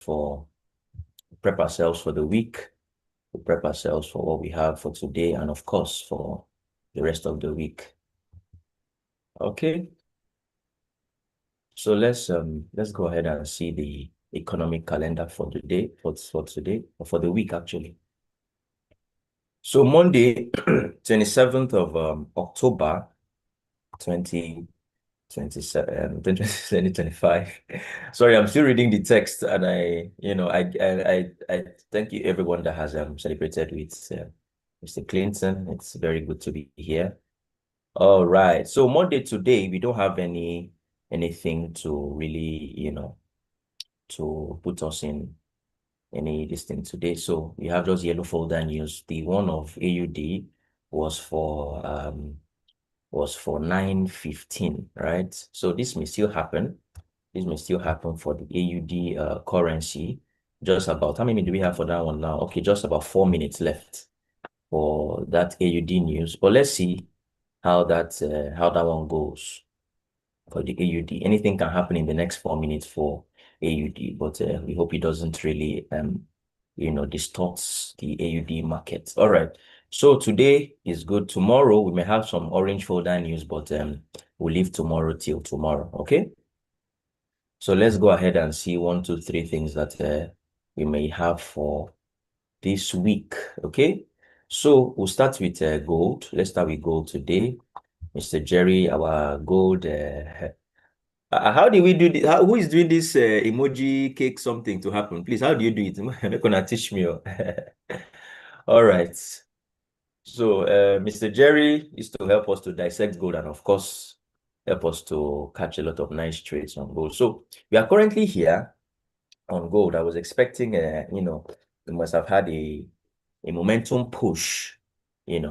for prep ourselves for the week. We prep ourselves for what we have for today and of course for the rest of the week. Okay. So let's go ahead and see the economic calendar for today, for today, or for the week actually. So Monday, 27th of October 2025. Sorry, I'm still reading the text, and I thank you everyone that has celebrated with Mr. Clinton. It's very good to be here. All right. So Monday today, we don't have anything to really, to put us in any this thing today. So we have just yellow folder news. The one of AUD was for 9:15, right? So this may still happen. This may still happen for the AUD currency. Just about how many minutes do we have for that one now? Okay, just about 4 minutes left for that AUD news. But let's see how that one goes for the AUD. Anything can happen in the next 4 minutes for AUD, but we hope it doesn't really distorts the AUD market. All right. So today is good. Tomorrow we may have some orange folder news, but we'll leave tomorrow till tomorrow. Okay. So let's go ahead and see 1, 2, 3 things that we may have for this week. Okay. So we'll start with gold. Let's start with gold today. Mr. Jerry, our gold. How do we do this? Who is doing this emoji cake something to happen? Please, how do you do it? You're not gonna teach me. All right. So, Mr. Jerry is to help us to dissect gold and, of course, help us to catch a lot of nice trades on gold. So, we are currently here on gold. I was expecting, we must have had a momentum push,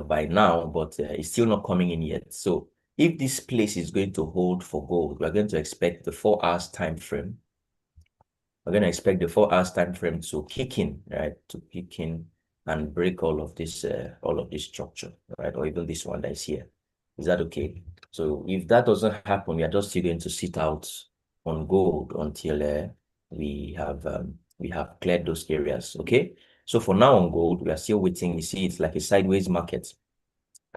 by now, but it's still not coming in yet. So, if this place is going to hold for gold, we're going to expect the 4 hours time frame. We're going to expect the 4 hours time frame to kick in, right? To kick in and break all of this structure, right? Or even this one that is here. Is that okay? So if that doesn't happen, we are just still going to sit out on gold until we have cleared those areas. Okay. So for now on gold, we are still waiting. You see, it's like a sideways market.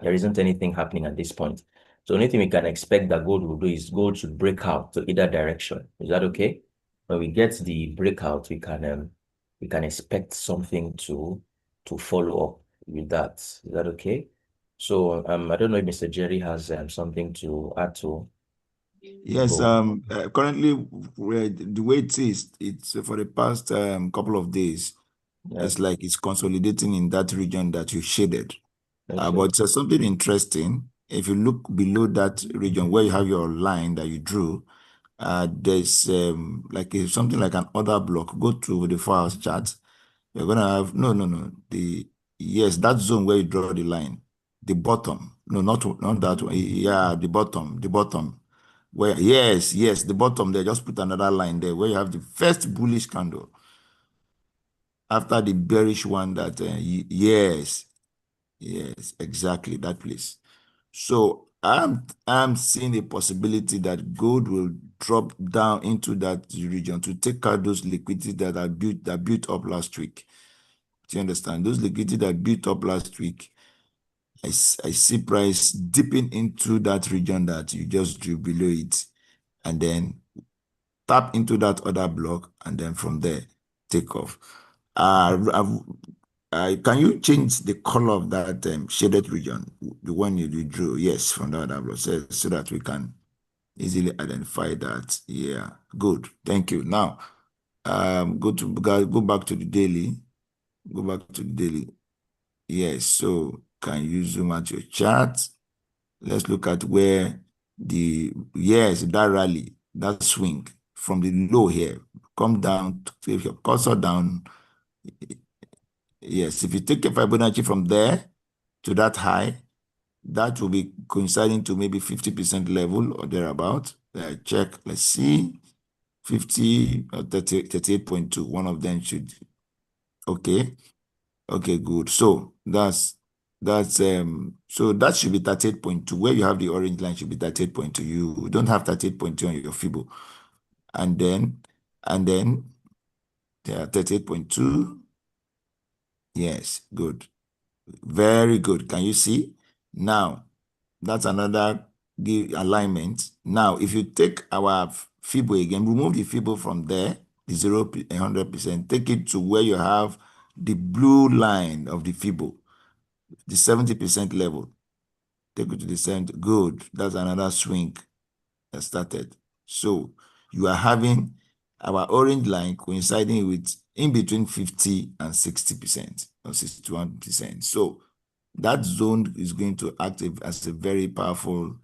There isn't anything happening at this point. So the only thing we can expect that gold will do is gold should break out to either direction. Is that okay? When we get the breakout, we can expect something to follow up with that. Is that okay? So I don't know if Mr. Jerry has something to add to. Yes, currently the way it is, it's for the past couple of days, it's like it's consolidating in that region that you shaded. Okay. But something interesting, if you look below that region where you have your line that you drew, there's something like an order block. Go to the 4 hours chart. You're gonna have no. Yes, that zone where you draw the line, the bottom. No, not that one. Yeah, the bottom. Where yes, the bottom there. Just put another line there where you have the first bullish candle after the bearish one. That yes, exactly that place. So I'm seeing a possibility that gold will drop down into that region to take out those liquidity that built up last week. Do you understand? Those liquidity that built up last week, I see price dipping into that region that you just drew below it, and then tap into that other block, and then from there take off. Can you change the color of that shaded region, the one you drew? Yes, from the other block, so that we can easily identify that. Yeah, good. Thank you. Now, go back to the daily. Go back to the daily. Yes. So, can you zoom out your chart? Let's look at where that rally, that swing from the low here, come down. Take your cursor down. Yes, if you take a Fibonacci from there to that high, that will be coinciding to maybe 50% level or thereabout. Check, let's see, 50 or 38.2. One of them should, okay, good. So so that should be 38.2. Where you have the orange line should be 38.2. You don't have 38.2 on your Fibo. And then They are 38.2. Yes, good. Very good. Can you see? Now, that's another alignment. Now, if you take our FIBO again, remove the FIBO from there, the 100%, take it to where you have the blue line of the FIBO, the 70% level. Take it to the 70. Good. That's another swing that started. So you are having our orange line coinciding with in between 50 and 60% or 61%. So that zone is going to act as a very powerful,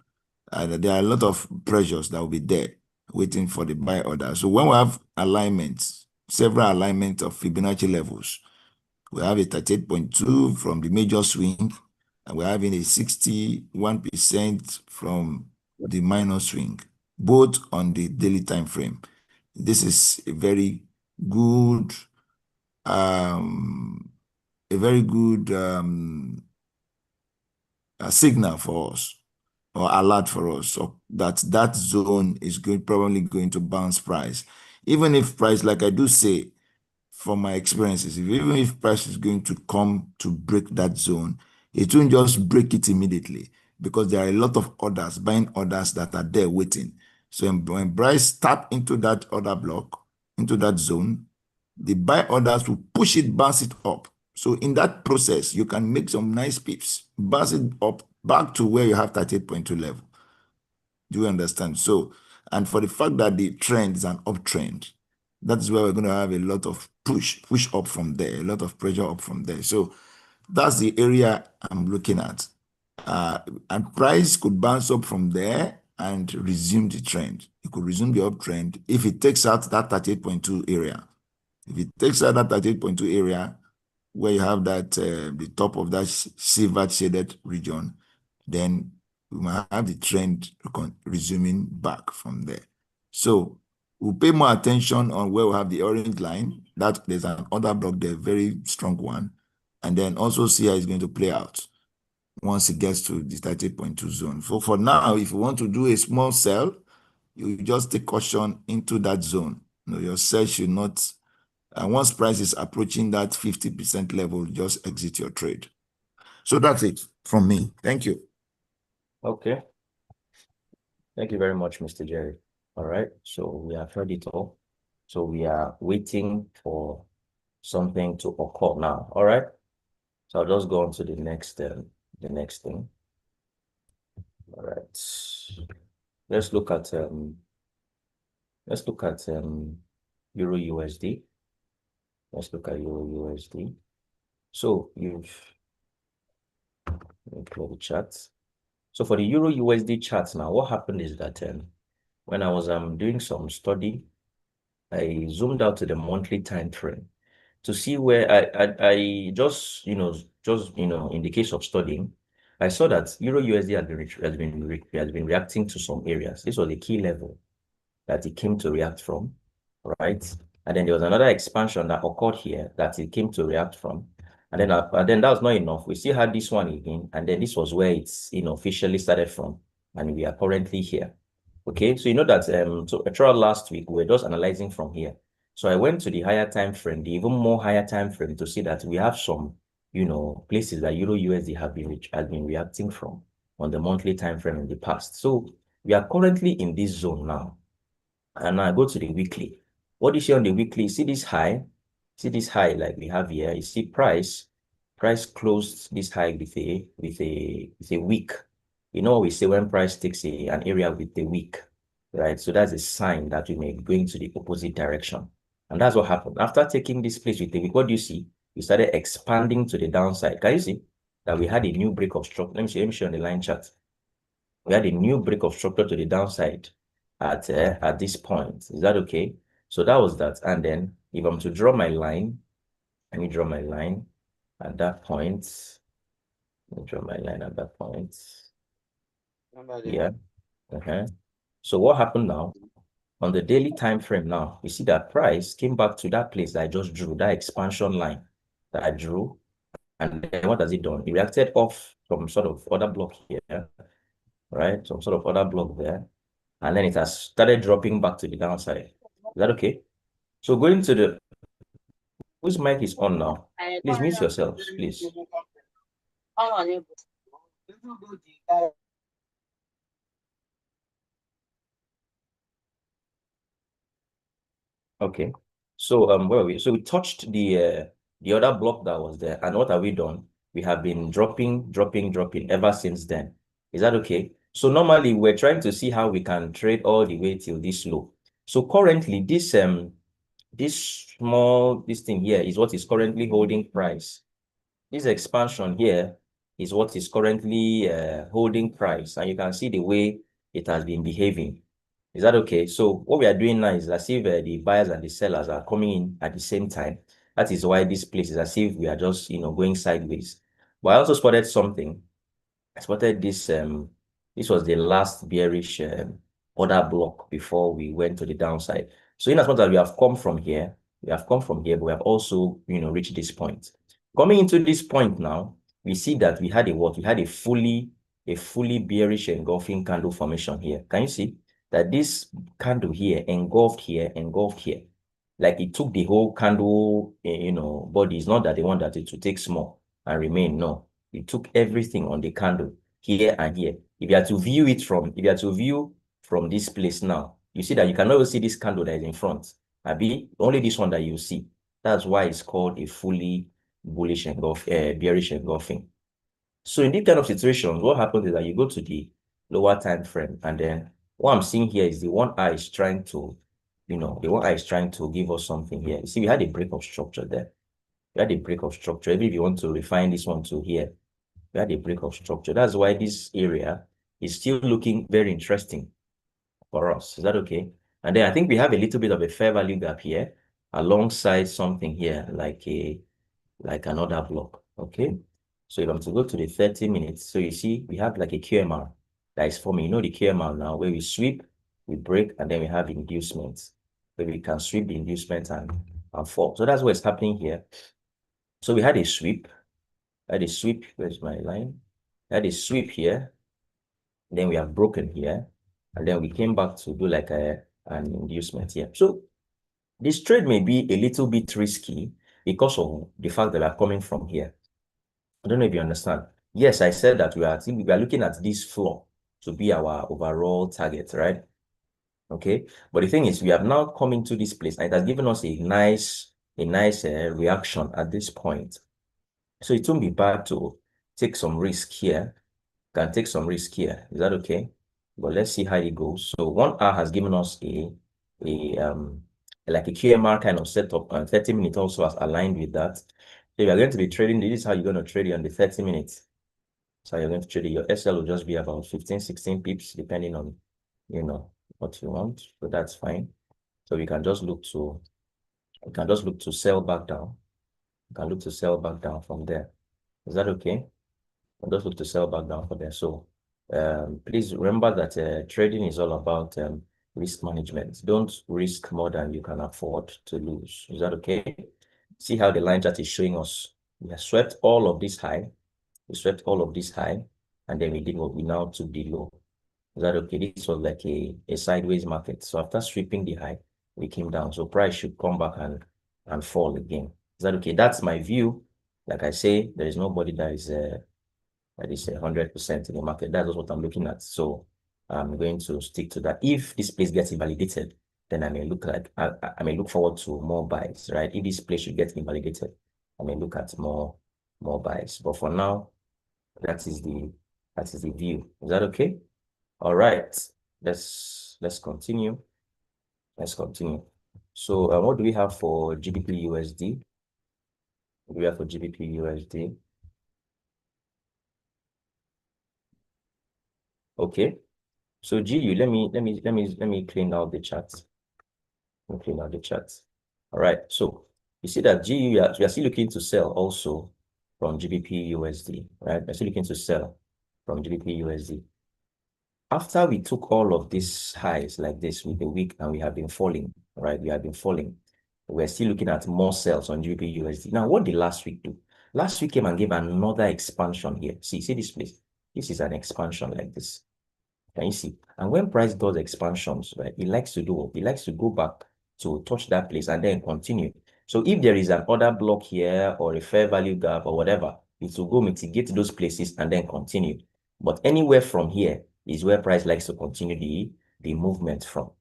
there are a lot of pressures that will be there waiting for the buy order. So when we have alignments, several alignments of Fibonacci levels, we have a 38.2 from the major swing, and we're having a 61% from the minor swing, both on the daily time frame. This is a very good, signal for us or alert for us, so that zone is probably going to bounce price. Even if price, like I do say, from my experiences, even if price is going to come to break that zone, it won't just break it immediately because there are a lot of orders, buying orders that are there waiting. So when price tap into that order block, into that zone, the buy orders will push it, bounce it up. So in that process, you can make some nice pips, bounce it up back to where you have 38.2 level. Do you understand? So, and for the fact that the trend is an uptrend, that's where we're going to have a lot of push up from there, a lot of pressure up from there. So that's the area I'm looking at. And price could bounce up from there and resume the trend. It could resume the uptrend if it takes out that 38.2 area. If it takes out that 38.2 area, where you have that, the top of that silver shaded region, then we might have the trend resuming back from there. So we'll pay more attention on where we have the orange line, that there's an order block there, very strong one, and then also see how it's going to play out once it gets to the 38.2 zone. So for now, if you want to do a small sell, you just take caution into that zone. Your sell should not, and once price is approaching that 50% level, just exit your trade. So that's it from me. Thank you. Okay. Thank you very much, Mr. Jerry. All right. So we have heard it all. So we are waiting for something to occur now. All right. So I'll just go on to the next thing. All right. Let's look at Euro USD. Let's look at Euro USD. So let me close the chart. So for the Euro USD chart now, what happened is that when I was doing some study, I zoomed out to the monthly time frame to see where I just in the case of studying, I saw that Euro USD has been reacting to some areas. This was a key level that it came to react from, right? And then there was another expansion that occurred here that it came to react from. And then that was not enough. We still had this one again, and then this was where it's officially started from, and we are currently here. Okay, so you know that so throughout last week we were just analyzing from here. So I went to the higher time frame, the even more higher time frame, to see that we have some places that Euro USD has been reacting from on the monthly time frame in the past. So we are currently in this zone now. And now I go to the weekly. What do you see on the weekly? See this high? See this high like we have here? You see price closed this high with a wick. You know what we say when price takes an area with a wick, right? So that's a sign that we may be going to the opposite direction. And that's what happened. After taking this place with a wick, what do you see? We started expanding to the downside. Can you see that we had a new break of structure? Let me show you on the line chart. We had a new break of structure to the downside at this point. Is that okay? So that was that. And then if I'm to draw my line, let me draw my line at that point. Let me draw my line at that point. Yeah. So what happened now? On the daily time frame now, you see that price came back to that place that I just drew, that expansion line that I drew. And then what has it done? It reacted off some sort of other block here, right? Some sort of other block there. And then it has started dropping back to the downside. Is that okay? So going to the Whose mic is on now? Please mute yourselves, please. Okay. So where are we? So we touched the other block that was there, and what have we done? We have been dropping ever since then. Is that okay? So normally we're trying to see how we can trade all the way till this low. So currently this small this thing here is what is currently holding price. This expansion here is what is currently holding price, and you can see the way it has been behaving. Is that okay? So what we are doing now is as if the buyers and the sellers are coming in at the same time. That is why this place is as if we are just, going sideways. But I also spotted something. I spotted this was the last bearish order block before we went to the downside. So in as much as we have come from here, but we have also, reached this point. Coming into this point now, we see that we had a what? We had a fully bearish engulfing candle formation here. Can you see that this candle here engulfed here, engulfed here? Like it took the whole candle, body. It's not that they want that it to take small and remain. No, it took everything on the candle here and here. If you are to view from this place now, you see that you cannot see this candle that is in front. Only this one that you see. That's why it's called a fully bullish bearish engulfing. So in this kind of situations, what happens is that you go to the lower time frame, and then what I'm seeing here is the one eye is trying to, give us something here. You see, we had a break of structure there. We had a break of structure. Maybe if you want to refine this one to here, we had a break of structure. That's why this area is still looking very interesting for us. Is that okay? And then I think we have a little bit of a fair value gap here alongside something here like another block. Okay. So if I'm to go to the 30 minutes, so you see we have like a QMR that is forming. You know the QMR now where we sweep, we break, and then we have inducements where we can sweep the inducement and fall. So that's what's happening here. So we had a sweep. Where's my line? I had a sweep here. Then we have broken here. And then we came back to do like an inducement here. So this trade may be a little bit risky because of the fact that we are coming from here. I don't know if you understand. Yes, I said that we are looking at this floor to be our overall target, right? Okay. But the thing is, we have now come into this place, and it has given us a nice reaction at this point. So it won't be bad to take some risk here. Can take some risk here. Is that okay? But let's see how it goes. So 1 hour has given us like a QMR kind of setup, and 30 minutes also has aligned with that. So if you're going to be trading, this is how you're going to trade it on the 30 minutes. So you're going to trade it. Your SL will just be about 15, 16 pips, depending on what you want. So that's fine. So we can just look to sell back down. You can look to sell back down from there. Is that okay? And just look to sell back down for there. So please remember that trading is all about risk management. Don't risk more than you can afford to lose. Is that okay? See how the line chart is showing us. We have swept all of this high. We swept all of this high, and then we did what we now took the low. Is that okay? This was like a sideways market. So after sweeping the high, we came down. So price should come back and fall again. Is that okay? That's my view. Like I say, there is nobody that is 100% in the market. That's what I'm looking at. So I'm going to stick to that. If this place gets invalidated, then I may look forward to more buys, right? If this place should get invalidated, I may look at more buys. But for now, that is the view. Is that okay? All right. Let's continue. Let's continue. So what do we have for GBP USD? What do we have for GBP USD? Okay. So GU, let me clean out the chat. Let me clean out the chat. All right. So you see that GU, we are still looking to sell also from GBP USD, right? We're still looking to sell from GBP USD. After we took all of these highs like this with the week, and we have been falling, right? We have been falling. We're still looking at more sales on GBP USD. Now, what did last week do? Last week came and gave another expansion here. See this place? This is an expansion like this. Can you see? And when price does expansions, right, he likes to go back to touch that place and then continue. So if there is an order block here or a fair value gap or whatever, it will go mitigate those places and then continue. But anywhere from here is where price likes to continue the movement from.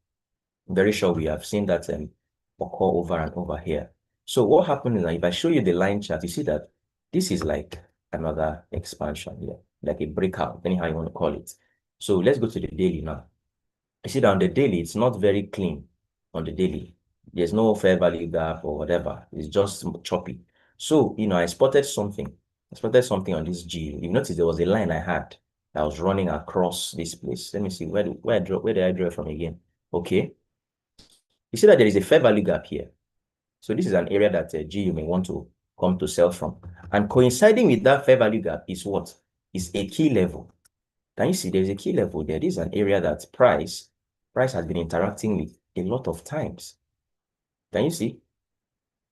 I'm very sure we have seen that occur over and over here. So what happened is that if I show you the line chart, you see that this is like another expansion here, like a breakout, anyhow you want to call it. So let's go to the daily now. You see that on the daily, it's not very clean on the daily. There's no fair value gap or whatever. It's just choppy. So, I spotted something. I spotted something on this G. You notice there was a line I had that was running across this place. Let me see, where did I draw it from again? Okay. You see that there is a fair value gap here. So this is an area that G you may want to come to sell from. And coinciding with that fair value gap is what? Is a key level. Can you see there's a key level there? This is an area that price has been interacting with a lot of times. Can you see?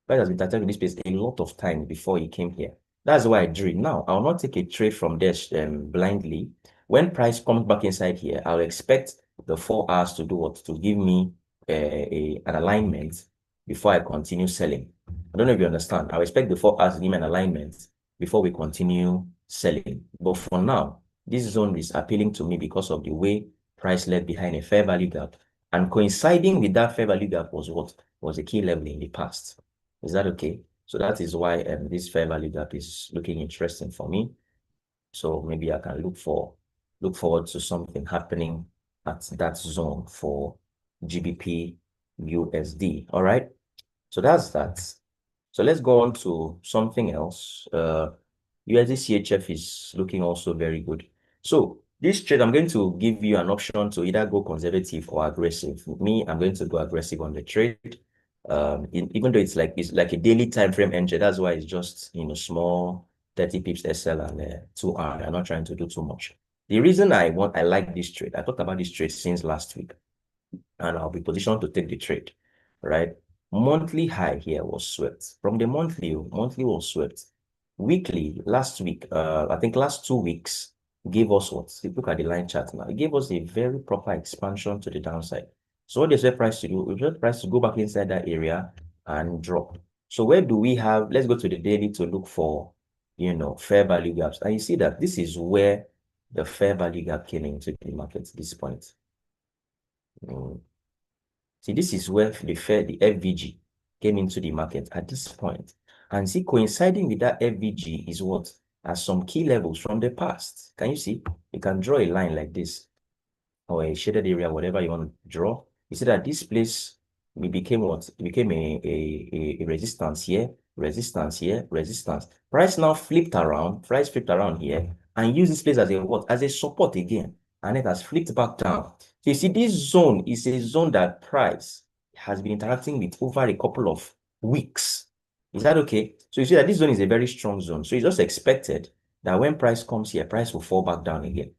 Price has been interacting with this place a lot of times before he came here. That's why I drew it. Now, I will not take a trade from there blindly. When price comes back inside here, I'll expect the 4 hours to do what? To give me an alignment before I continue selling. I don't know if you understand. I'll expect the 4 hours to give me an alignment before we continue selling. But for now, this zone is appealing to me because of the way price left behind a fair value gap. And coinciding with that fair value gap was what? Was a key level in the past. Is that okay? So that is why this fair value gap is looking interesting for me. So maybe I can look forward to something happening at that zone for GBP USD. All right. So that's that. So let's go on to something else. USD CHF is looking also very good. So this trade, I'm going to give you an option to either go conservative or aggressive. Me, I'm going to go aggressive on the trade. Even though it's like a daily time frame entry, that's why it's just small 30 pips SL and 2R. I'm not trying to do too much. The reason I like this trade, I talked about this trade since last week, and I'll be positioned to take the trade, right? Monthly high here was swept. From the monthly was swept. Weekly, last week, I think last 2 weeks gave us what? Look at the line chart now. It gave us a very proper expansion to the downside. So what is the price to do? We expect price to go back inside that area and drop. So where do we have? Let's go to the daily to look for, fair value gaps. And you see that this is where the fair value gap came into the market at this point. See, this is where the FVG came into the market at this point. And see, coinciding with that FVG is what? As some key levels from the past. Can you see? You can draw a line like this, or a shaded area, whatever you want to draw. You see that this place became what? It became a resistance here, resistance here, resistance. Price now flipped around, here, and used this place as a what? As a support again. And it has flipped back down. So you see, this zone is a zone that price has been interacting with over a couple of weeks. Is that okay? So you see that this zone is a very strong zone. So it's just expected that when price comes here, price will fall back down again.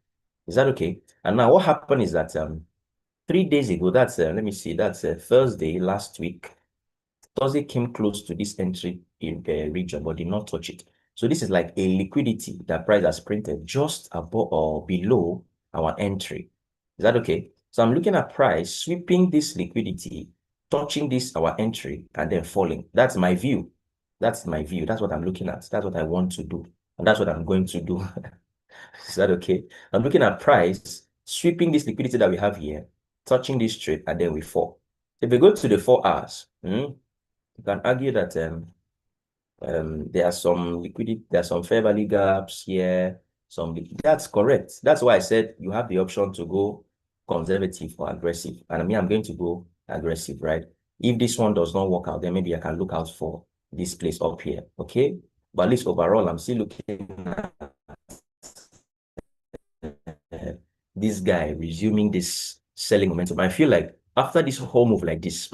Is that okay? And now what happened is that 3 days ago, that's let me see, that's Thursday last week. Thursday came close to this entry in the region, but did not touch it. So this is like a liquidity that price has printed just above or below our entry. Is that okay? So I'm looking at price sweeping this liquidity, touching this our entry, and then falling. That's my view. That's my view. That's what I'm looking at. That's what I want to do. And that's what I'm going to do. Is that okay? I'm looking at price sweeping this liquidity that we have here, touching this trade, and then we fall. If we go to the 4 hours, you can argue that there are some liquidity, there are some fair value gaps here. That's correct. That's why I said you have the option to go conservative or aggressive. And I mean, I'm going to go aggressive, right? If this one does not work out, then maybe I can look out for this place up here. Okay. But at least overall, I'm still looking at this guy resuming this selling momentum. I feel like after this whole move like this,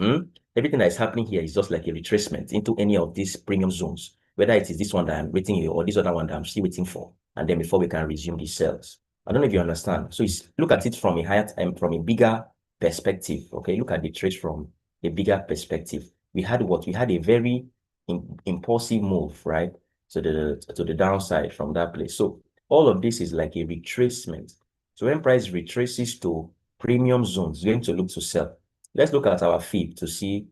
everything that is happening here is just like a retracement into any of these premium zones, whether it is this one that I'm waiting here or this other one that I'm still waiting for, and then before we can resume these sales. I don't know if you understand. So look at it from a higher time, from a bigger perspective. Okay, look at the trade from a bigger perspective. We had what? We had a very impulsive move, right? So to the downside from that place. So all of this is like a retracement. So when price retraces to premium zones, you're going to look to sell. Let's look at our fib to see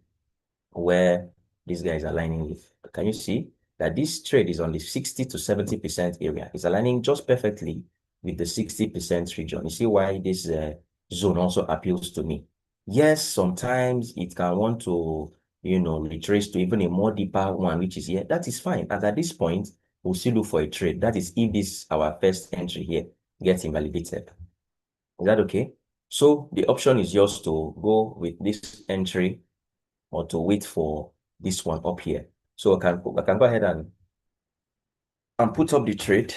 where this guy is aligning with. Can you see that this trade is on the 60 to 70% area? It's aligning just perfectly with the 60% region. You see why this zone also appeals to me. Yes, sometimes it can want to, retrace to even a more deeper one, which is here. That is fine. And at this point, we'll still look for a trade. That is if this, our first entry here, gets invalidated. Is that okay? So the option is yours to go with this entry or to wait for this one up here. So I can go ahead and put up the trade.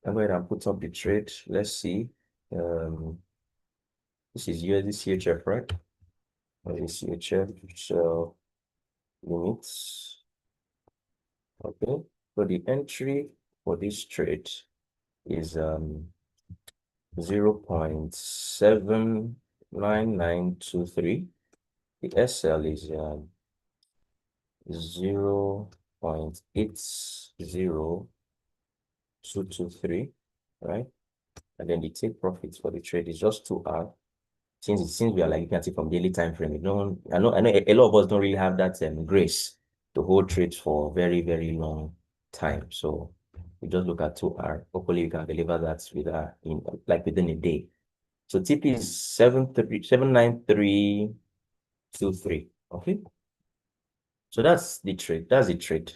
I'll go ahead and put up the trade. Let's see. This is USD CHF, right? USD CHF. So limits. Okay. So the entry for this trade is 0.79923. The SL is 0.80223, right? And then the take profits for the trade is just 2R. Since we are like looking at it from daily time frame, I know a lot of us don't really have that grace to hold trades for very, very long time. So we just look at 2R. Hopefully we can deliver that within a day. So TP is 79323. Okay. So that's the trade. That's the trade.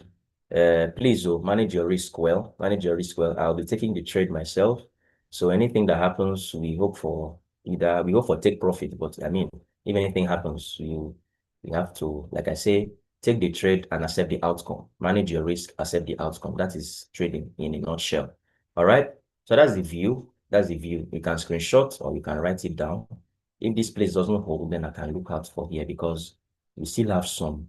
Please manage your risk well. Manage your risk well. I'll be taking the trade myself. So anything that happens, we hope for take profit. But I mean, if anything happens, we have to, like I say, take the trade and accept the outcome. Manage your risk, accept the outcome. That is trading in a nutshell. All right. So that's the view. That's the view. You can screenshot or you can write it down. If this place doesn't hold, then I can look out for here because we still have some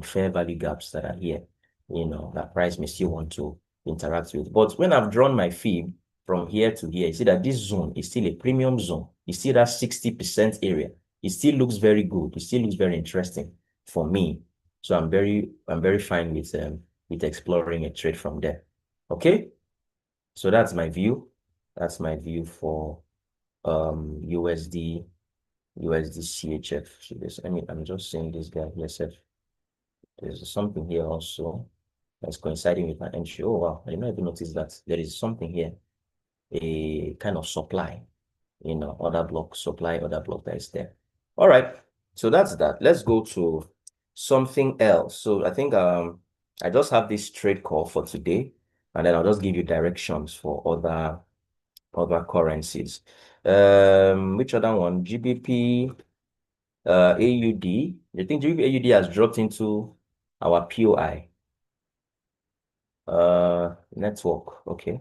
fair value gaps that are here, that price may still want to interact with. But when I've drawn my fib from here to here, you see that this zone is still a premium zone. You see that 60% area. It still looks very good. It still looks very interesting for me. So I'm very fine with exploring a trade from there. Okay. So that's my view. That's my view for USD CHF. So I'm just saying this guy here said there's something here also that's coinciding with my entry. Oh wow, I did not even notice that there is something here, a kind of supply, other block that is there. All right, so that's that. Let's go to something else. So I think I just have this trade call for today, and then I'll just give you directions for other currencies. Which other one? GBP. AUD. I think GBP AUD has dropped into our POI network. Okay.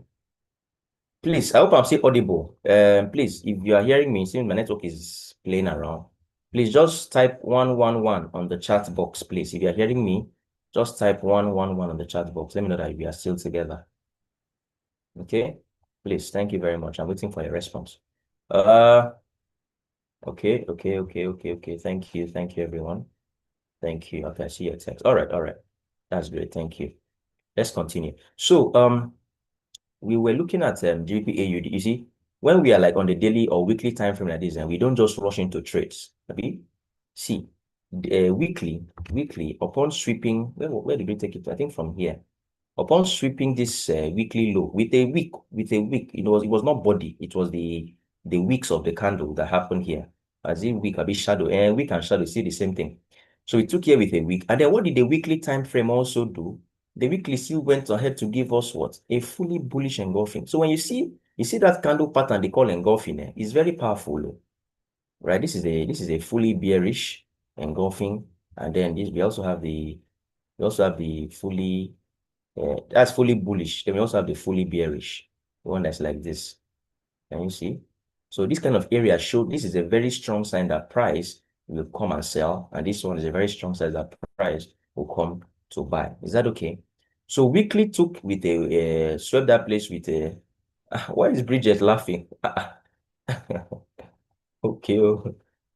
Please, I hope I'm still audible. Please, if you are hearing me, since my network is playing around, please just type 111 on the chat box, please. If you are hearing me, just type 111 on the chat box. Let me know that we are still together. Okay. Please, thank you very much. I'm waiting for your response. Okay. Thank you, everyone. Thank you. Okay, I see your text. All right. That's great. Thank you. Let's continue. So, we were looking at GBP AUD. You see, when we are like on the daily or weekly time frame like this, and we don't just rush into trades. Okay? See, weekly, upon sweeping, where did we take it? I think from here. Upon sweeping this weekly low with a week, it was not body, it was the wicks of the candle that happened here. As in week, a bit shadow, and week and shadow see the same thing. So we took here with a week, and then what did the weekly time frame also do? The weekly still went ahead to give us what? A fully bullish engulfing. So when you see that candle pattern they call engulfing, it's very powerful, right? This is a fully bearish engulfing, and then we also have the fully that's fully bullish. Then we also have the fully bearish, the one that's like this. Can you see? So this kind of area this is a very strong sign that price will come and sell, and this one is a very strong sign that price will come to buy. Is that okay? So weekly took with a swept that place with a. Why is Bridget laughing? Okay.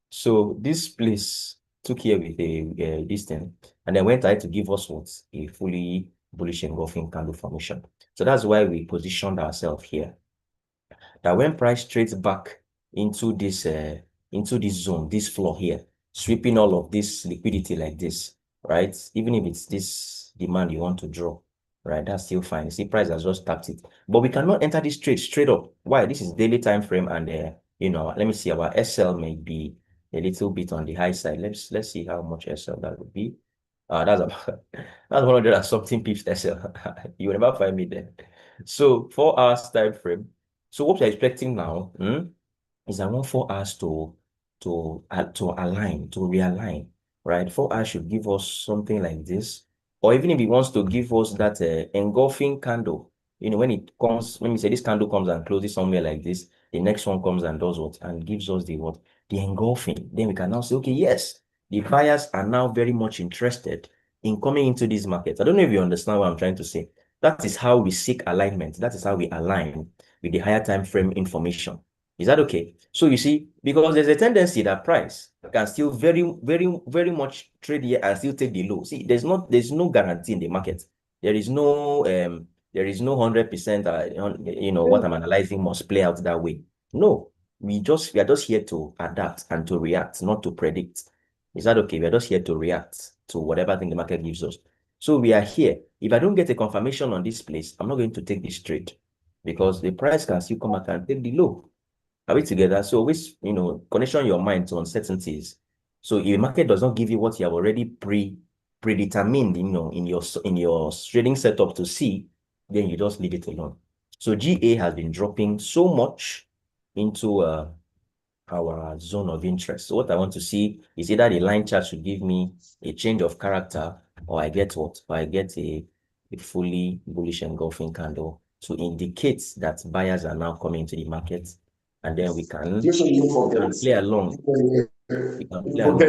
So this place took here with a this thing, and then went ahead to give us what? A fully bullish engulfing candle formation. So that's why we positioned ourselves here. That when price trades back into this zone, this floor here, sweeping all of this liquidity like this, right? Even if it's this demand you want to draw, right? That's still fine. You see, price has just tapped it, but we cannot enter this trade straight up. Why? This is daily time frame, and let me see. Our SL may be a little bit on the high side. Let's see how much SL that would be. That's about that's 100 and something pips SL. You will never find me there. So 4 hours time frame. So what we're expecting now, is I want 4 hours to align, to realign, right? 4 hours should give us something like this, or even if it wants to give us that engulfing candle, when it comes, let me say this candle comes and closes somewhere like this, the next one comes and does what and gives us the what the engulfing. Then we can now say, okay, yes, the buyers are now very much interested in coming into this market. I don't know if you understand what I'm trying to say. That is how we seek alignment. That is how we align with the higher time frame information. Is that okay? So you see, because there's a tendency that price can still very, very, very much trade here and still take the low. See, there's no guarantee in the market. There is no 100%, what I'm analyzing must play out that way. No, we are just here to adapt and to react, not to predict. Is that okay? We are just here to react to whatever thing the market gives us. So we are here. If I don't get a confirmation on this place, I'm not going to take this trade because the price can still come out and take the low. Are we together? So always, condition your mind to uncertainties. So if the market does not give you what you have already predetermined, in your trading setup to see, then you just leave it alone. So GA has been dropping so much into our zone of interest. So what I want to see is either the line chart should give me a change of character, or I get what? Or I get a fully bullish engulfing candle to indicate that buyers are now coming to the market, and then we can play along. We can play along.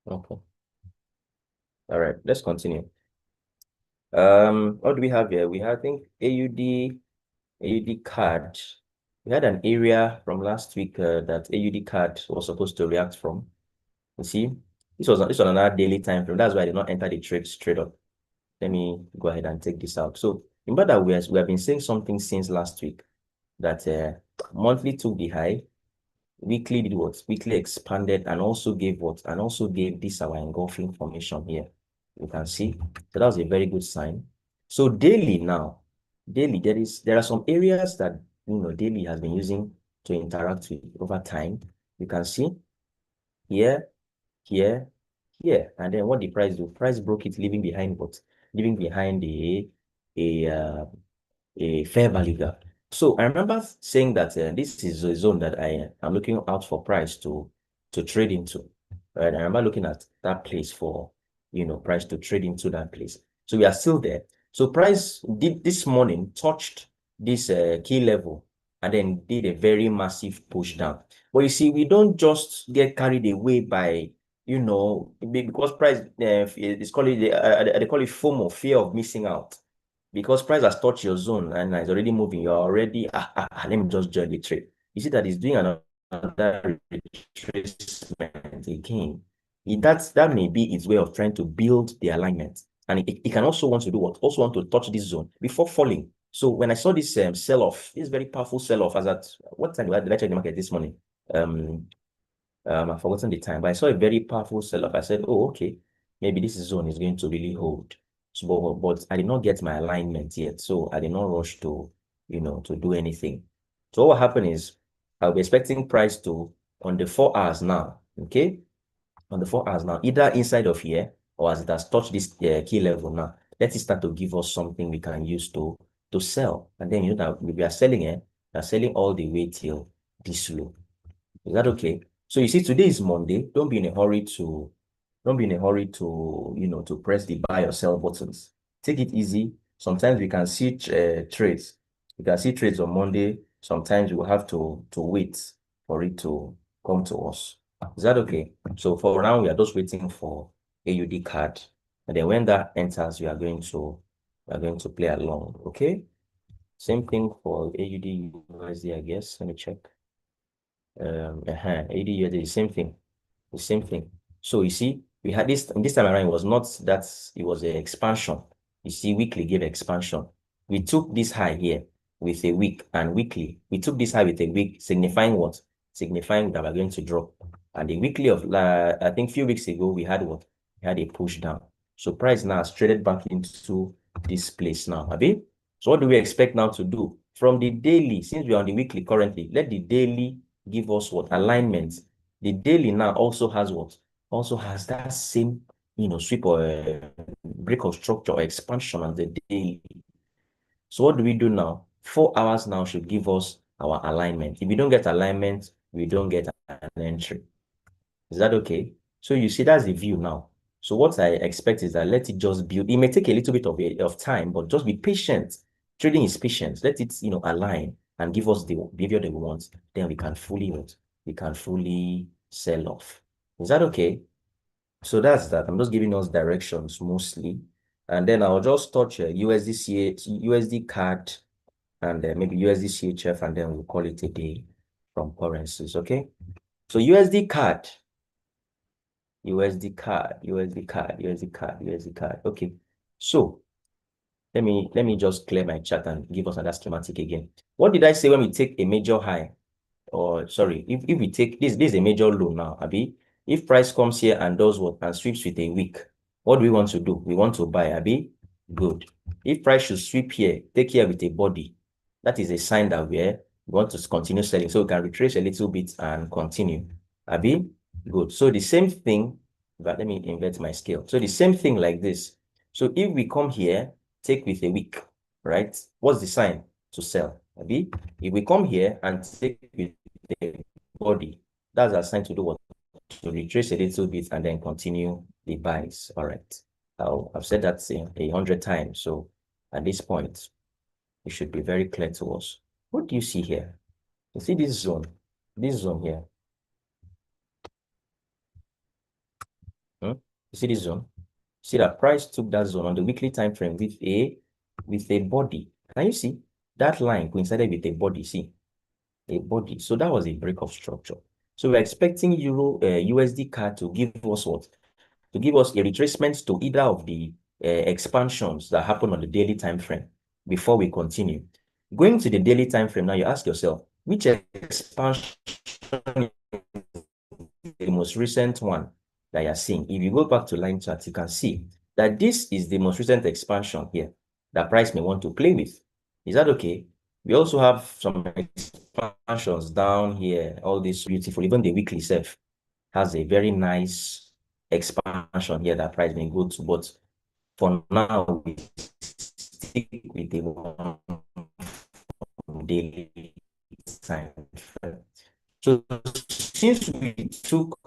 Okay. All right, let's continue. What do we have here? We have, I think, AUD card. We had an area from last week that AUD card was supposed to react from. You see, this was another daily time frame. That's why I did not enter the trade straight up. Let me go ahead and take this out. So remember that we have been saying something since last week, that monthly took the high, weekly did what? Weekly expanded and also gave what? And also gave this our engulfing formation here. You can see. So that was a very good sign. So daily now, there are some areas that daily has been using to interact with over time. You can see here, here, here, and then what the price do? Price broke it, leaving behind what? Leaving behind a fair value gap. So I remember saying that this is a zone that I am looking out for price to trade into. Right? I remember looking at that place for price to trade into that place. So we are still there. So price did this morning touched this key level and then did a very massive push down. But you see, we don't just get carried away by because price is called they call it FOMO, fear of missing out. Because price has touched your zone and is already moving, you're already let me just join the trade. You see that it's doing another retracement again. That may be its way of trying to build the alignment, and it can also want to do what? Also want to touch this zone before falling. So when I saw this sell-off, this very powerful sell-off, as at what time did I check the market this morning? I've forgotten the time, but I saw a very powerful sell-off. I said, oh, okay, maybe this zone is going to really hold. So, but I did not get my alignment yet, so I did not rush to, to do anything. So what happened is I'll be expecting price to, on the 4 hours now, okay? On the 4 hours now, either inside of here or as it has touched this key level now, let it start to give us something we can use to sell. And then, that we are selling it, we are selling all the way till this low. Is that okay? So you see, today is Monday. Don't be in a hurry to, to press the buy or sell buttons. Take it easy. Sometimes we can see trades. We can see trades on Monday. Sometimes we will have to wait for it to come to us. Is that okay? So for now, we are just waiting for AUD card. And then when that enters, we are going to play along. Okay. Same thing for AUD USD, I guess. Let me check. AUD USD, the same thing. So you see, we had this time around. It was not that it was an expansion. You see, weekly gave expansion. We took this high here, with a wick and weekly. We took this high with a wick, signifying what? Signifying that we're going to drop. And the weekly of, I think a few weeks ago, we had what? We had a push down. So price now has traded back into this place now, Abi. So what do we expect now to do? From the daily, since we're on the weekly currently, let the daily give us what? Alignment. The daily now also has what? Also has that same, sweep or break of structure or expansion as the daily. So what do we do now? 4 hours now should give us our alignment. If we don't get alignment, we don't get an entry. Is that okay? So you see, that's the view now. So what I expect is that let it just build. It may take a little bit of time, but just be patient. Trading is patience. Let it, align and give us the behavior that we want. Then we can fully sell off. Is that okay? So that's that. I'm just giving us directions mostly. And then I'll just touch USD CAD and maybe USD CHF, and then we'll call it a day from currencies. Okay. So USD CAD. Okay. So let me just clear my chart and give us another schematic again. What did I say when we take a major high? Or sorry, if we take this is a major low now, Abi. If price comes here and does what and sweeps with a wick, what do we want to do? We want to buy, Abi. Good. If price should sweep here, take here with a body, that is a sign that we want to continue selling. So we can retrace a little bit and continue. Abi. Good. So the same thing, but let me invert my scale. So the same thing like this. So if we come here, take with a wick, right? What's the sign? To sell. Abi. If we come here and take with the body, that's our sign to do what? To retrace a little bit and then continue the buys. All right. I've said that 100 times. So at this point, it should be very clear to us. What do you see here? You see this zone here. You see this zone? See that price took that zone on the weekly time frame with a body. Can you see that line coincided with a body? See a body. So that was a break of structure. So we're expecting USD CAD to give us what? To give us a retracement to either of the expansions that happen on the daily time frame before we continue. Going to the daily time frame now, you ask yourself, which expansion is the most recent one that you're seeing? If you go back to line chart, you can see that this is the most recent expansion here that price may want to play with. Is that okay? We also have some expansions down here. All this beautiful, even the weekly self has a very nice expansion here that price may go to. But for now, we stick with the one daily time frame. So since we took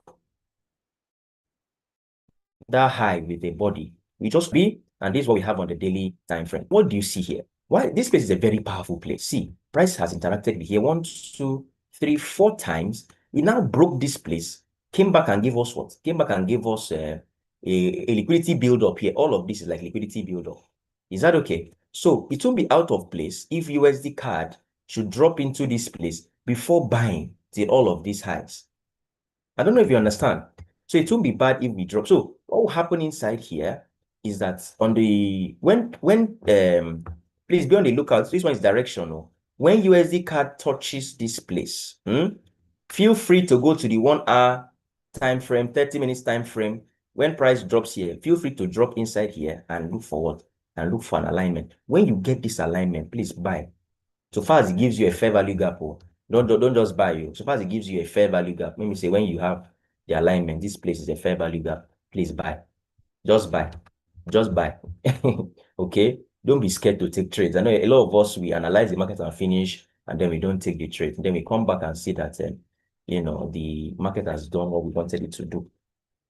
that high with a body, we just be, and this is what we have on the daily time frame. What do you see here? Why this place is a very powerful place. See, price has interacted with here 1, 2, 3, 4 times. We now broke this place, came back and gave us what? Came back and gave us a liquidity build up here. All of this is like liquidity build up. Is that okay? So it won't be out of place if USD CAD should drop into this place before buying till all of these highs. I don't know if you understand. So it won't be bad if we drop. So what will happen inside here is that on the please be on the lookout. This one is directional. When USD CAD touches this place, feel free to go to the 1 hour time frame, 30 minutes time frame. When price drops here, feel free to drop inside here and look for what? And look for an alignment. When you get this alignment, please buy. So far as it gives you a fair value gap, don't just buy you. So far as it gives you a fair value gap, let me say when you have the alignment, this place is a fair value gap, please buy. Just buy. Just buy. Okay? Don't be scared to take trades. I know a lot of us, we analyze the market and finish, and then we don't take the trade. Then we come back and see that, the market has done what we wanted it to do.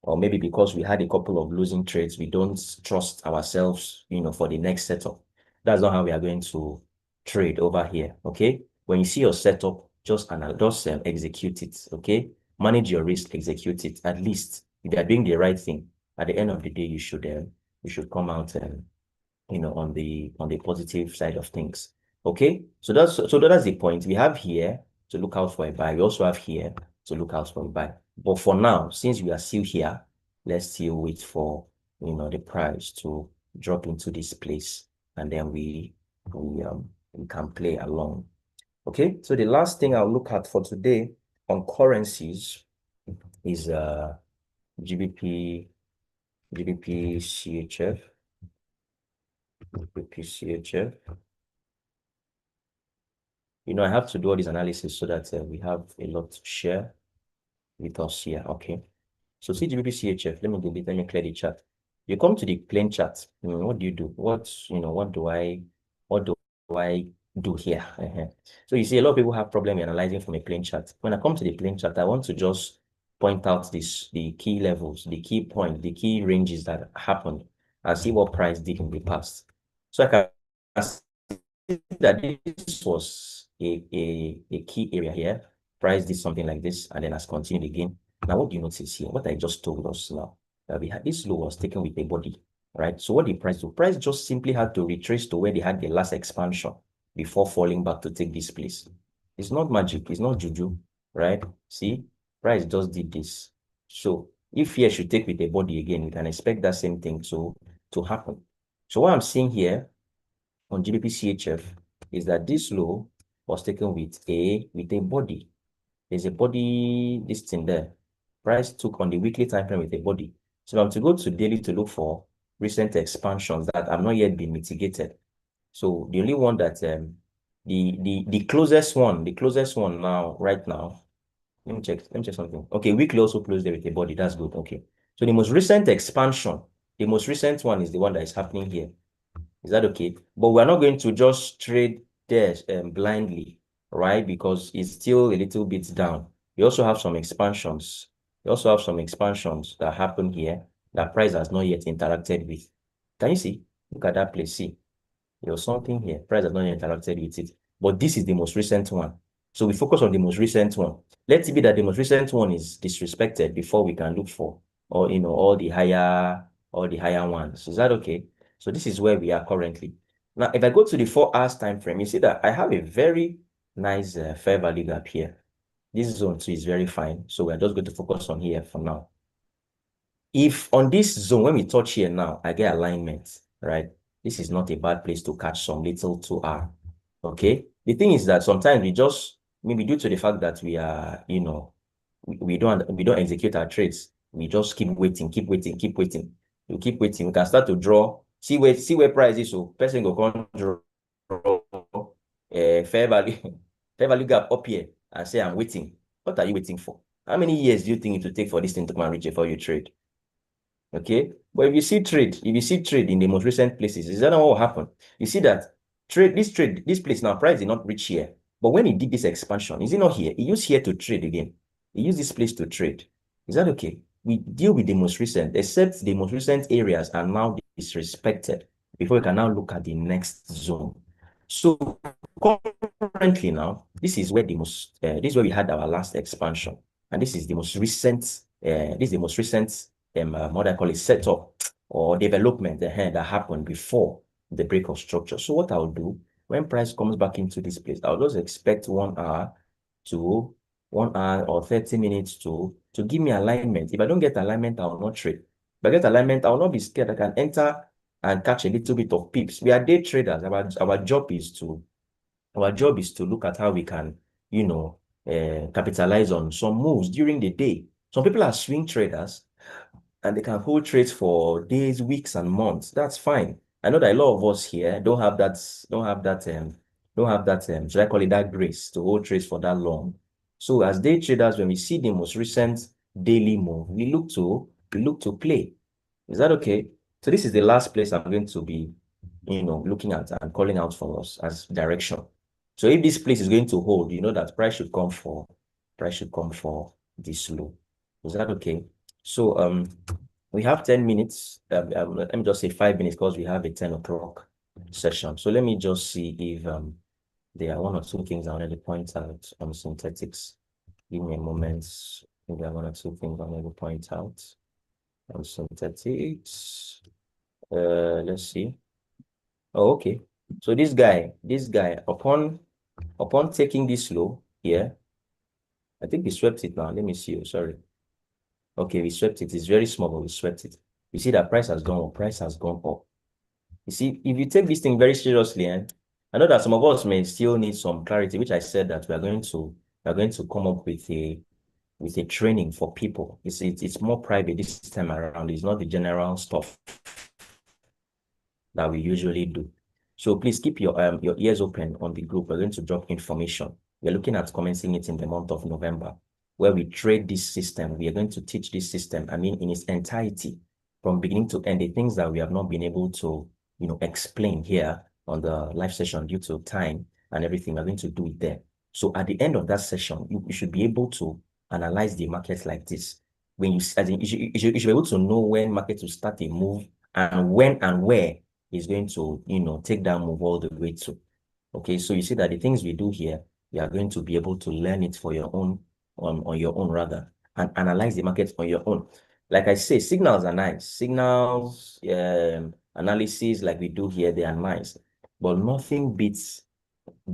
Or maybe because we had a couple of losing trades, we don't trust ourselves, for the next setup. That's not how we are going to trade over here. Okay? When you see your setup, just execute it. Okay? Manage your risk, execute it. At least if you are doing the right thing, at the end of the day, you should come out on the positive side of things. Okay? So that's the point. We have here to look out for a buy. We also have here to look out for a buy. But for now, since we are still here, let's still wait for the price to drop into this place, and then we we can play along. Okay, so the last thing I'll look at for today on currencies is GBP, GBP CHF, GBP CHF. You know, I have to do all this analysis so that we have a lot to share with us here. Okay. So see GBP CHF, let me clear the chart. You come to the plain chart. What do you do? What do I do here? So you see a lot of people have problem analyzing from a plain chart. When I come to the plain chart, I want to just point out the key levels, the key point, the key ranges that happened, and see what price did in the past. So I can see that this was a key area here. Price did something like this and then has continued again. Now, what do you notice here? What I just told us now, that we had this low was taken with a body, right? So what did price do? Price just simply had to retrace to where they had the last expansion before falling back to take this place. It's not magic, it's not juju, right? See, price just did this. So if here should take with a body again, we can expect that same thing to happen. So what I'm seeing here on GBP CHF is that this low was taken with a body. There's a body, this thing there. Price took on the weekly time frame with a body. So I'm to go to daily to look for recent expansions that have not yet been mitigated. So the only one that the closest one now, right now, let me check something. Okay, weekly also closed there with a body. That's good. Okay. So the most recent expansion, the most recent one is the one that is happening here. Is that okay? But we're not going to just trade there blindly, right? Because it's still a little bit down. We also have some expansions. We also have some expansions that happen here that price has not yet interacted with. Can you see? Look at that place. See, there was something here. Price has not yet interacted with it. But this is the most recent one. So we focus on the most recent one. Let it be that the most recent one is disrespected before we can look for all the higher ones. Is that okay? So this is where we are currently. Now, if I go to the 4 hours time frame, you see that I have a very nice fair value gap here. This zone too is very fine. So we're just going to focus on here for now. If on this zone, when we touch here now, I get alignment, right? This is not a bad place to catch some little 2R. Okay. The thing is that sometimes we just, maybe due to the fact that we are, we don't execute our trades. We just keep waiting. You keep waiting. We can start to draw. See where price is. So person go come draw fair value fair value gap up here and say I'm waiting. What are you waiting for? How many years do you think it will take for this thing to come and reach before you trade? Okay, but if you see trade in the most recent places, is that not what will happen? You see that this place now, price did not reach here. But when he did this expansion, is it not here? He used here to trade again. He used this place to trade. Is that okay? We deal with the most recent, except the most recent areas are now disrespected before we can now look at the next zone. So currently now, this is where we had our last expansion. And this is the most recent, what I call it, setup or development that happened before the break of structure. So what I'll do when price comes back into this place, I'll just expect 1 hour or 30 minutes to give me alignment. If I don't get alignment, I will not trade. If I get alignment, I will not be scared. I can enter and catch a little bit of pips. We are day traders. Our job is to look at how we can, capitalize on some moves during the day. Some people are swing traders and they can hold trades for days, weeks, and months. That's fine. I know that a lot of us here don't have that, should I call it, that grace to hold trades for that long. So as day traders, when we see the most recent daily move, we look to play. Is that okay? So this is the last place I'm going to be, looking at and calling out for us as direction. So if this place is going to hold, you know that price should come for this low. Is that okay? So we have 10 minutes. Let me just say 5 minutes because we have a 10 o'clock session. So let me just see if there are 1 or 2 things I wanted to point out on synthetics. Give me a moment. Maybe there are 1 or 2 things I wanted to point out on synthetics. Let's see. Oh, okay. So this guy, upon taking this low here, I think we swept it now. Let me see. Oh, sorry. Okay, we swept it. It's very small, but we swept it. You see that price has gone up. Price has gone up. You see, if you take this thing very seriously, and I know that some of us may still need some clarity, which I said that we are going to come up with a training for people. It's more private this time around. It's not the general stuff that we usually do. So please keep your ears open on the group. We're going to drop information. We're looking at commencing it in the month of November, where we trade this system. We are going to teach this system, I mean, in its entirety, from beginning to end, the things that we have not been able to, explain here on the live session due to time and everything. We're going to do it there. So at the end of that session, you should be able to analyze the market like this. When as in, you should be able to know when market will start a move and when and where is going to, take that move all the way to. Okay, so you see that the things we do here, you are going to be able to learn it for your own, on your own rather, and analyze the market on your own. Like I say, signals are nice. Signals, analysis like we do here, they are nice, but nothing beats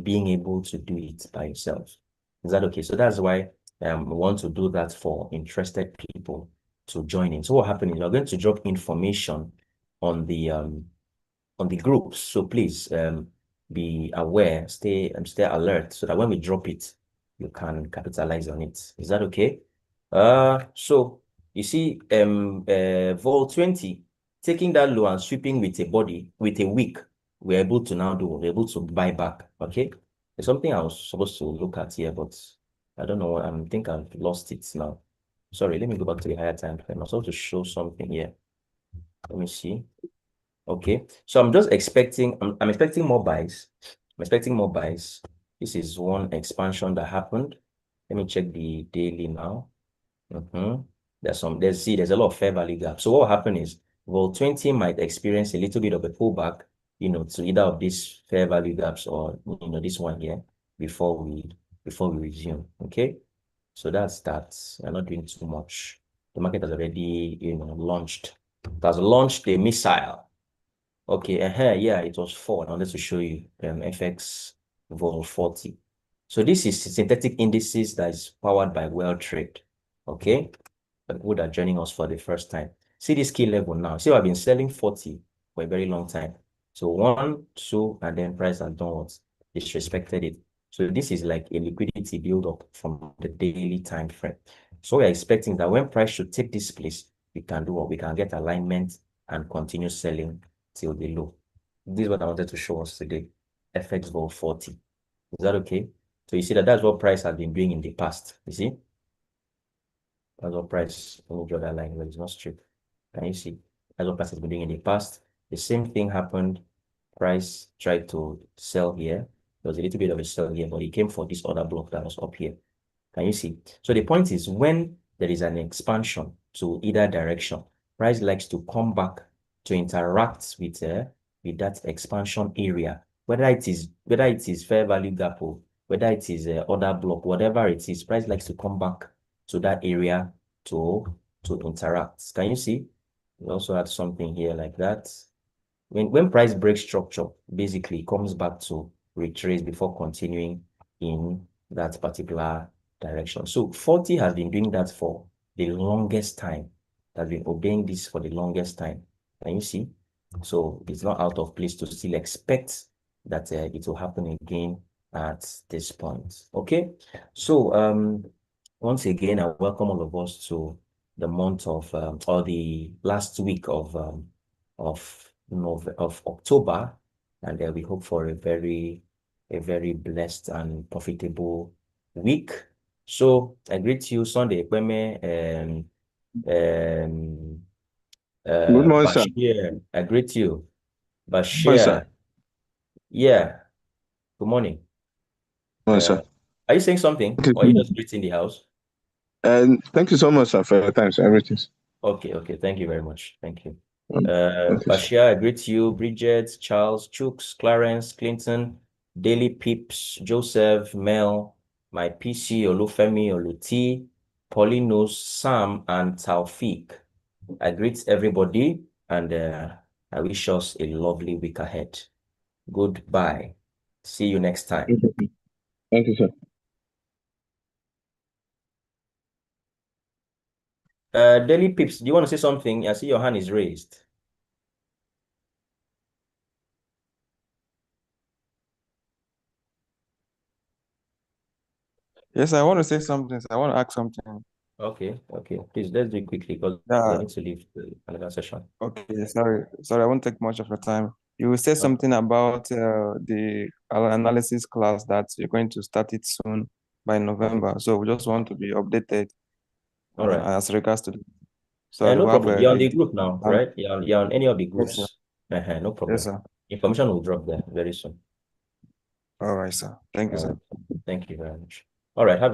being able to do it by yourself. Is that okay? So that's why we want to do that for interested people to join in. So what happened is we're going to drop information on the groups. So please be aware, stay alert so that when we drop it, you can capitalize on it. Is that okay? So you see vol 20 taking that low and sweeping with a body with a wick, we're able to buy back. Okay. There's something I was supposed to look at here, but I don't know. I think I've lost it now. Sorry, let me go back to the higher time frame. I'm supposed to show something here. Let me see. Okay, so I'm just expecting, I'm expecting more buys. I'm expecting more buys. This is one expansion that happened. Let me check the daily now. There's a lot of fair value gap. So what will happen is Vol 20 might experience a little bit of a pullback, to either of these fair value gaps or this one here before we resume. Okay. So that's that. We're not doing too much. The market has already, launched. It has launched a missile. Okay, yeah, it was 4. I wanted to show you FX Vol 40. So this is synthetic indices that is powered by WellTrade. Okay, the people that are joining us for the first time. See this key level now. See, I've been selling 40 for a very long time. So 1, 2, and then price has done what? Disrespected it. So this is like a liquidity build-up from the daily time frame. So we're expecting that when price should take this place, we can do what? We can get alignment and continue selling till the low. This is what I wanted to show us today. FX Vol 40. Is that okay? So you see that's what price has been doing in the past. You see? That's what price, let me draw that line where it's not straight. Can you see? That's what price has been doing in the past. The same thing happened. Price tried to sell here. There was a little bit of a sell here, but he came for this other block that was up here. Can you see? So the point is when there is an expansion to either direction, price likes to come back to interact with that expansion area, whether it is fair value gap or whether it is other block, whatever it is, price likes to come back to that area to interact. Can you see? We also had something here like that. When price breaks structure, basically it comes back to retrace before continuing in that particular direction. So 40 has been doing that for the longest time. It has been obeying this for the longest time. Can you see? So it's not out of place to still expect that it will happen again at this point. Okay. So once again, I welcome all of us to the month of or the last week of October, and we hope for a very blessed and profitable week. So I greet you, Sunday Ekpeme, Good morning, sir. Bashir. I greet you, Good morning, sir. Bashir. Yeah. Good morning. Good morning, sir. Are you saying something, Thank or are you you. just greeting the house? And thank you so much, sir, for your time, sir. Everything. Okay. Thank you very much. Thank you. Thank you, sir. Bashir, I greet you, Bridget, Charles, Chooks, Clarence, Clinton, Daily Pips, Joseph, Mel, my PC, Olufemi, Oluti, Paulinos, Sam, and Taufik. I greet everybody, and I wish us a lovely week ahead. Goodbye. See you next time. Thank you, sir. Daily Pips, do you want to say something? I see your hand is raised. Yes, I want to say something. I want to ask something. Okay, please let's do it quickly because I Yeah. need to leave another session. Okay. Sorry. I won't take much of your time. You said Okay. something about the analysis class that you're going to start it soon by November. So we just want to be updated All right. as regards to. So No we have problem. You're on the a group now, right? You're on any of the yes, sir. groups. No problem. Yes, sir. Information will drop there very soon. All right, sir. Thank you, All sir. right. Thank you very much. All right. Have